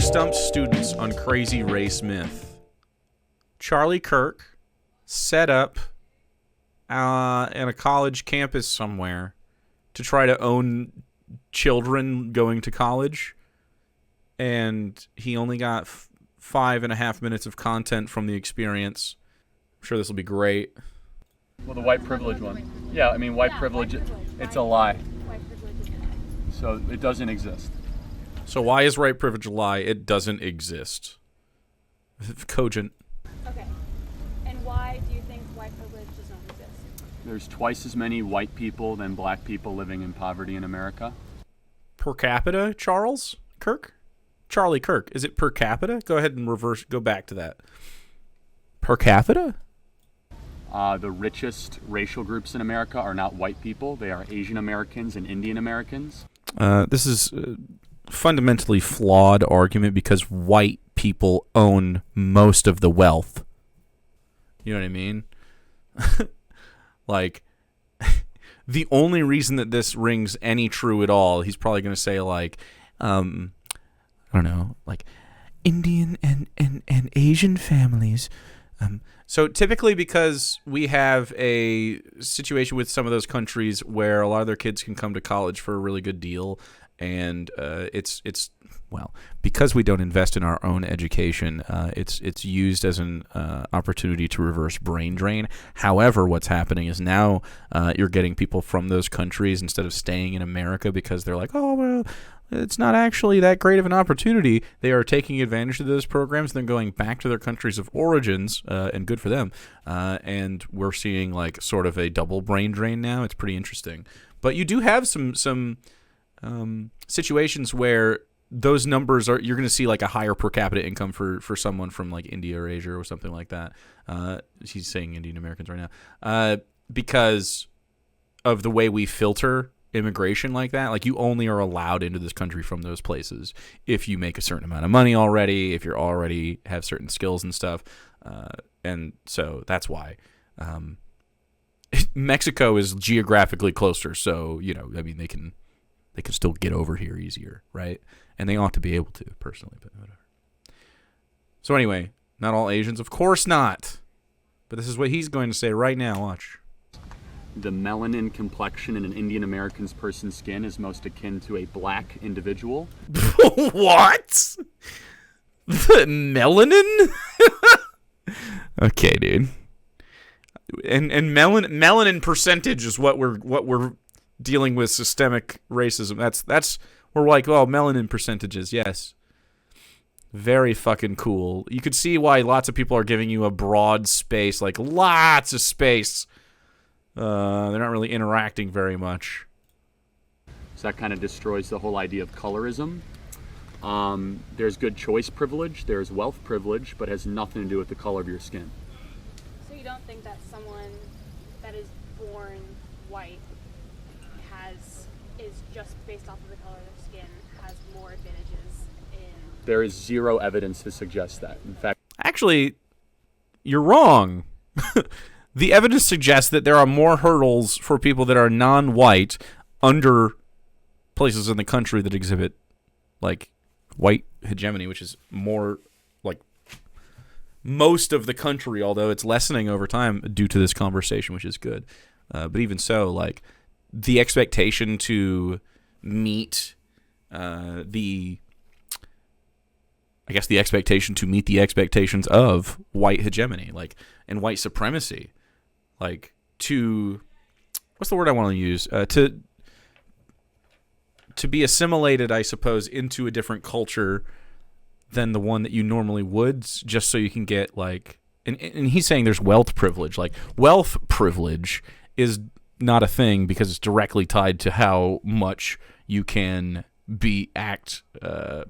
stumps students on crazy race myth. Charlie Kirk set up in a college campus somewhere to try to own children going to college, and he only got 5.5 minutes of content from the experience. I'm sure this will be great. Well, the white privilege one. Yeah, I mean, white privilege, it's a lie. So it doesn't exist. So why is white privilege a lie? It doesn't exist. Cogent. Okay. And why do you think white privilege does not exist? There's twice as many white people than black people living in poverty in America. Per capita, Charles Kirk? Charlie Kirk. Is it per capita? Go ahead and go back to that. Per capita? The richest racial groups in America are not white people. They are Asian Americans and Indian Americans. This is a fundamentally flawed argument because white people own most of the wealth. You know what I mean? Like, the only reason that this rings any true at all, he's probably going to say, like, I don't know, like, Indian and Asian families. So typically, because we have a situation with some of those countries where a lot of their kids can come to college for a really good deal, and well, because we don't invest in our own education, it's used as an opportunity to reverse brain drain. However, what's happening is now you're getting people from those countries instead of staying in America because they're like, oh, well, it's not actually that great of an opportunity. They are taking advantage of those programs, then going back to their countries of origins, and good for them. And we're seeing like sort of a double brain drain now. It's pretty interesting. But you do have some situations where those numbers are, you're going to see like a higher per capita income for someone from like India or Asia or something like that. He's saying Indian Americans right now, because of the way we filter immigration like that. Like, you only are allowed into this country from those places if you make a certain amount of money already, if you're already have certain skills and stuff. And so that's why Mexico is geographically closer. So, you know, I mean, they can still get over here easier, right? And they ought to be able to, personally, but whatever. So anyway, not all Asians, of course not. But this is what he's going to say right now. Watch. The melanin complexion in an Indian American person's skin is most akin to a black individual. What? The melanin? Okay, dude. And melanin percentage is what we're dealing with systemic racism. That's we're like, oh, melanin percentages, yes. Very fucking cool. You could see why lots of people are giving you a broad space, like lots of space. They're not really interacting very much. So that kind of destroys the whole idea of colorism. There's good choice privilege, there's wealth privilege, but has nothing to do with the color of your skin. So you don't think that someone that is born white is just based off of the color of their skin has more advantages in... There is zero evidence to suggest that. In fact... Actually, you're wrong. The evidence suggests that there are more hurdles for people that are non-white under places in the country that exhibit, like, white hegemony, which is more like most of the country, although it's lessening over time due to this conversation, which is good. But even so, like, the expectation to meet the expectations of white hegemony, like, and white supremacy, like, to, what's the word I want to use? To be assimilated, I suppose, into a different culture than the one that you normally would, just so you can get, like, and he's saying there's wealth privilege. Like, wealth privilege is not a thing because it's directly tied to how much you can act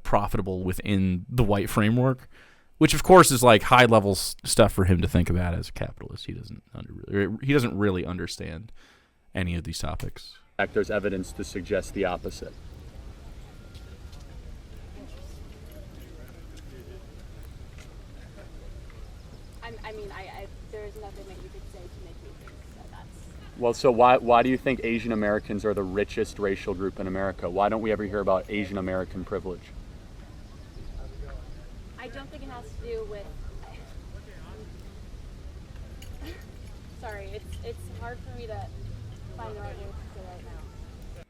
profitable within the white framework, which of course is like high level stuff for him to think about as a capitalist. He doesn't really understand any of these topics. In fact, there's evidence to suggest the opposite. I mean, there's nothing that you could say to make me think that that's... Well, so why do you think Asian Americans are the richest racial group in America? Why don't we ever hear about Asian American privilege? don't think it has to do with. Sorry, it's hard for me to find the right words to say right now.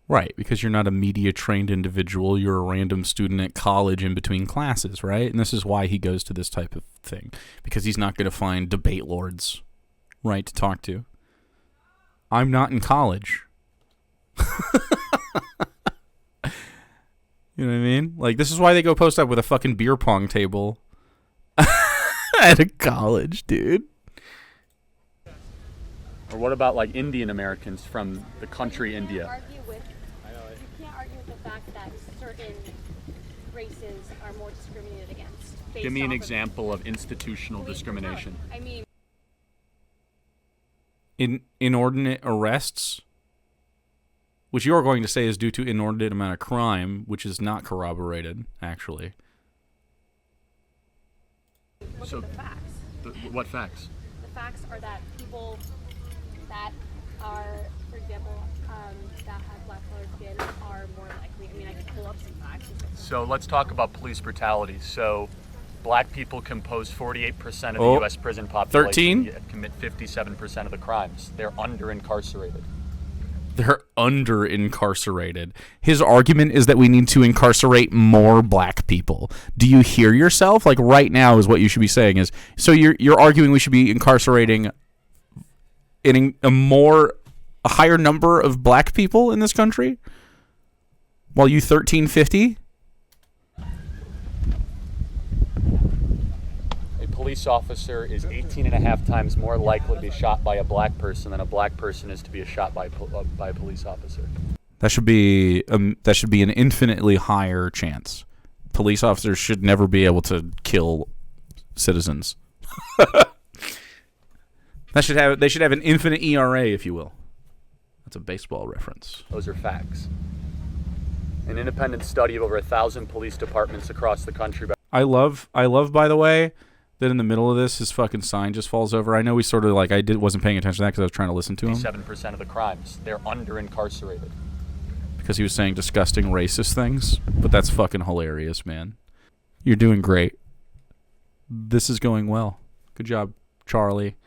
Right, because you're not a media-trained individual. You're a random student at college in between classes, right? And this is why he goes to this type of thing. Because he's not going to find debate lords, right, to talk to. I'm not in college. You know what I mean? Like, this is why they go post up with a fucking beer pong table at a college, dude. Or what about like Indian Americans from the country India? You can't argue with the fact that certain races are more discriminated against. Give me an example of institutional discrimination. I mean, Inordinate arrests, which you're going to say is due to inordinate amount of crime, which is not corroborated, actually. look So- at the facts. What facts? The facts are that people that are, for example, that have black colored skin are more likely. I mean, I can pull up some facts. So let's talk about police brutality. So black people compose 48% of the Oh, U.S. prison population. 13? Yet commit 57% of the crimes. They're under-incarcerated. They're under-incarcerated. His argument is that we need to incarcerate more black people. Do you hear yourself? Like, right now is what you should be saying is, so you're arguing we should be incarcerating a higher number of black people in this country? While you 1350? A police officer is 18 and a half times more likely to be shot by a black person than a black person is to be shot by a police officer. That should be an infinitely higher chance. Police officers should never be able to kill citizens. They should have an infinite ERA, if you will. That's a baseball reference. Those are facts. An independent study of over 1,000 police departments across the country. I love, by the way, that in the middle of this, his fucking sign just falls over. I know we sort of like wasn't paying attention to that because I was trying to listen to him 57% of the crimes. They're under-incarcerated. because he was saying disgusting racist things. But that's fucking hilarious, man. You're doing great. This is going well. Good job, Charlie.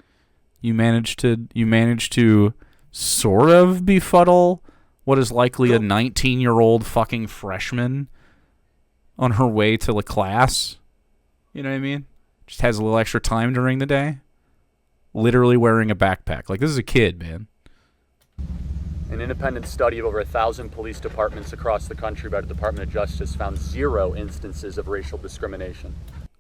You managed to sort of befuddle what is likely a 19-year-old fucking freshman on her way to the class. You know what I mean? Just has a little extra time during the day. Literally wearing a backpack. Like, this is a kid, man. An independent study of over 1,000 police departments across the country by the Department of Justice found 0 instances of racial discrimination.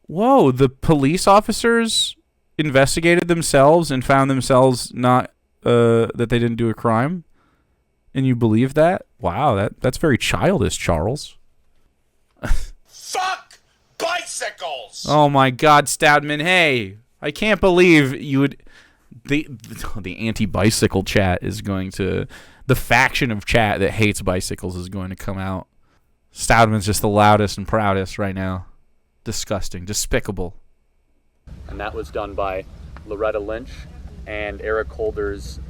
Whoa, the police officers investigated themselves and found themselves not that they didn't do a crime? And you believe that? Wow, that's very childish, Charles. Fuck bicycles! Oh my God, Stoudman! Hey, I can't believe you would. The anti-bicycle chat is going to. The faction of chat that hates bicycles is going to come out. Stoudman's just the loudest and proudest right now. Disgusting, despicable. And that was done by Loretta Lynch and Eric Holder's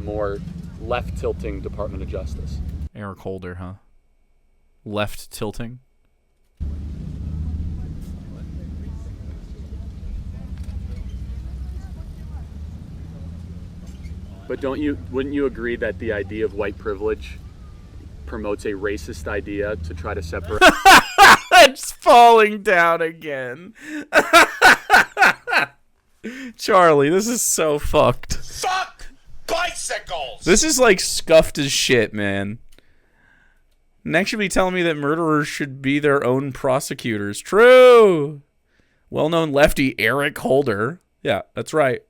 more left-tilting Department of Justice. Eric Holder, huh? Left tilting. But wouldn't you agree that the idea of white privilege promotes a racist idea to try to separate? It's falling down again. Charlie, this is so fucked. Fuck bicycles! This is like scuffed as shit, man. Next, you'll be telling me that murderers should be their own prosecutors. True. Well-known lefty Eric Holder. Yeah, that's right.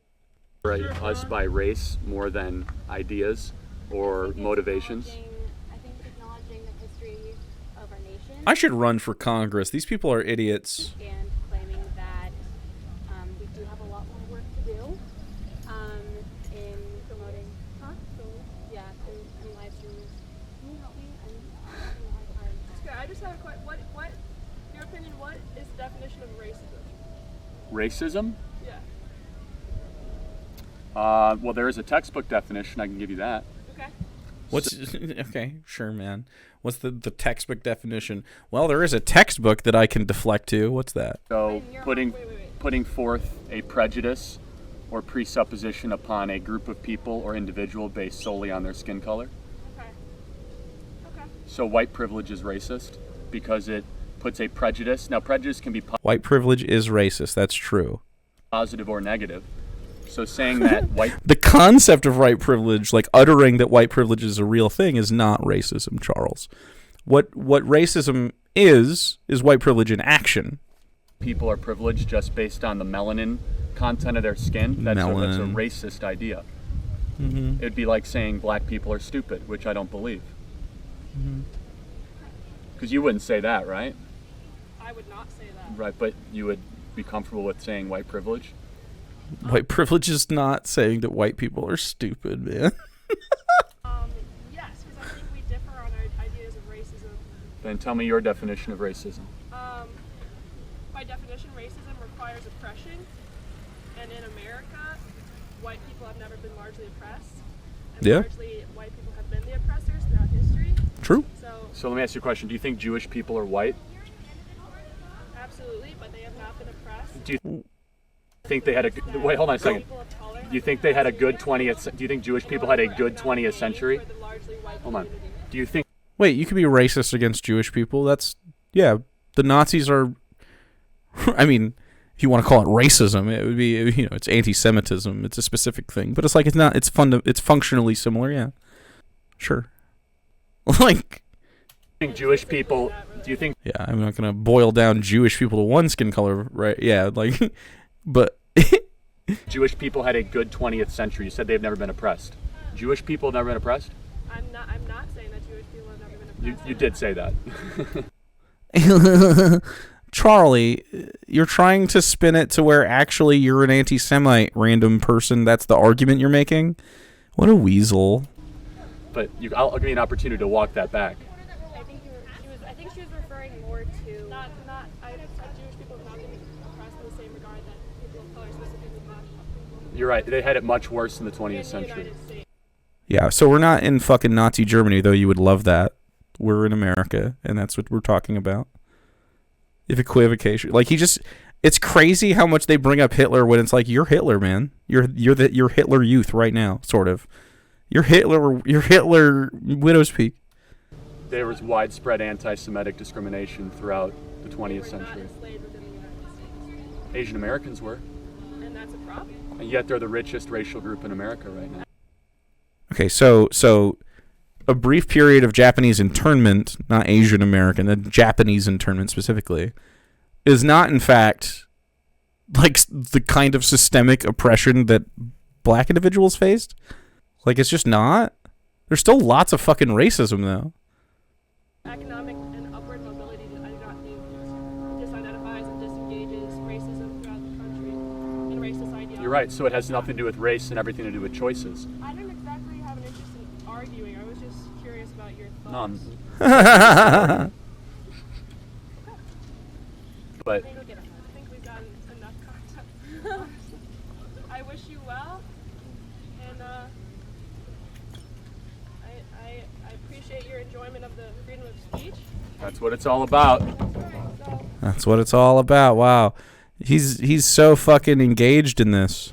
Us by race more than ideas or motivations. I think acknowledging the history of our nation I should run for Congress. These people are idiots. and claiming that we do have a lot more work to do in promoting. Yeah, in live streams. Can you help me? I'm having a hard time. Okay, I just have a question. What, in your opinion, what is the definition of racism? Racism? Yeah. Well, there is a textbook definition. I can give you that. Okay. What's okay? Sure, man. What's the textbook definition? Well, there is a textbook that I can deflect to. What's that? So putting forth a prejudice or presupposition upon a group of people or individual based solely on their skin color. Okay. Okay. So white privilege is racist because it puts a prejudice. Now, prejudice can be White privilege is racist. That's true. positive or negative. So saying that white The concept of white privilege, like uttering that white privilege is a real thing, is not racism, Charles. What racism is white privilege in action. people are privileged just based on the melanin content of their skin, that's a Melanin. racist idea. Mm-hmm. It'd be like saying black people are stupid, which I don't believe. Because you wouldn't say that, right? I would not say that. Right, but you would be comfortable with saying white privilege? White privilege is not saying that white people are stupid, man. Yes, because I think we differ on our ideas of racism. Then tell me your definition of racism. By definition, racism requires oppression, and in America, white people have never been largely oppressed. And Yeah. largely, white people have been the oppressors throughout history. True. So let me ask you a question. Do you think Jewish people are white? Absolutely, but they have not been oppressed. Do you think they had a wait? Hold on a second. People of color Do you think they had a good 20th? Do you think Jewish people had a good 20th century? for the largely white Hold on. community. Do you think Wait, you could be racist against Jewish people. That's, yeah, the Nazis are, I mean, if you want to call it racism, it would be, you know, it's anti-Semitism. It's a specific thing. But it's like, it's not, it's it's functionally similar, yeah. Sure. Like, Jewish people? Do you think yeah, I'm not going to boil down Jewish people to one skin color, right? Yeah, like, but Jewish people had a good 20th century? You said they've never been oppressed. Jewish people have never been oppressed? I'm not saying that Jewish people have never been oppressed. You did say that. Charlie, you're trying to spin it to where actually you're an anti-Semite random person. That's the argument you're making? What a weasel. But I'll give you an opportunity to walk that back. I think she was referring more to not Jewish people have not been oppressed in the same regard that people of color, specifically black people. You're right. They had it much worse in the 20th In the century. United States. Yeah, so we're not in fucking Nazi Germany, though you would love that. We're in America, and that's what we're talking about. If equivocation, like it's crazy how much they bring up Hitler when it's like, you're Hitler, man. You're Hitler youth right now, sort of. You're Hitler widow's peak. There was widespread anti-Semitic discrimination throughout the 20th They were not century. enslaved within the United States. Asian Americans were. And that's a problem. And yet they're the richest racial group in America right now. Okay, so a brief period of Japanese internment, not Asian American, the Japanese internment specifically, is not in fact like the kind of systemic oppression that black individuals faced. Like, it's just not. There's still lots of fucking racism though. Economic and upward mobility, I do not think disidentifies and disengages racism throughout the country and racist ideology. You're right. So it has nothing to do with race and everything to do with choices. I didn't exactly have an interest in arguing. I was just curious about your No, thoughts. but I think we've gotten enough content. I wish you well, and I appreciate your enjoyment of the freedom of speech. that's what it's all about. So, That's what it's all about. Wow. He's so fucking engaged in this.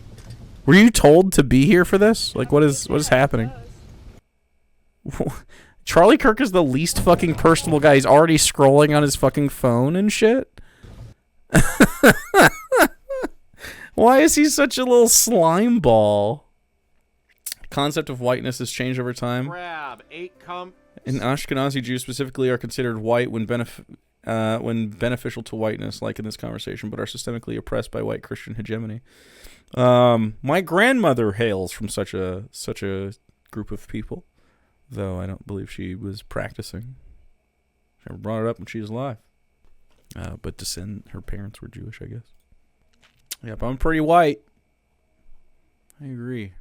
Were you told to be here for this? Like, what is happening? Charlie Kirk is the least fucking personable guy. He's already scrolling on his fucking phone and shit. Why is he such a little slime ball? Concept of whiteness has changed over time. Grab 8 And Ashkenazi Jews specifically are considered white when beneficial to whiteness, like in this conversation, but are systemically oppressed by white Christian hegemony. My grandmother hails from such a group of people, though I don't believe she was practicing. She never brought it up when she was alive. But her parents were Jewish, I guess. Yep, I'm pretty white. I agree.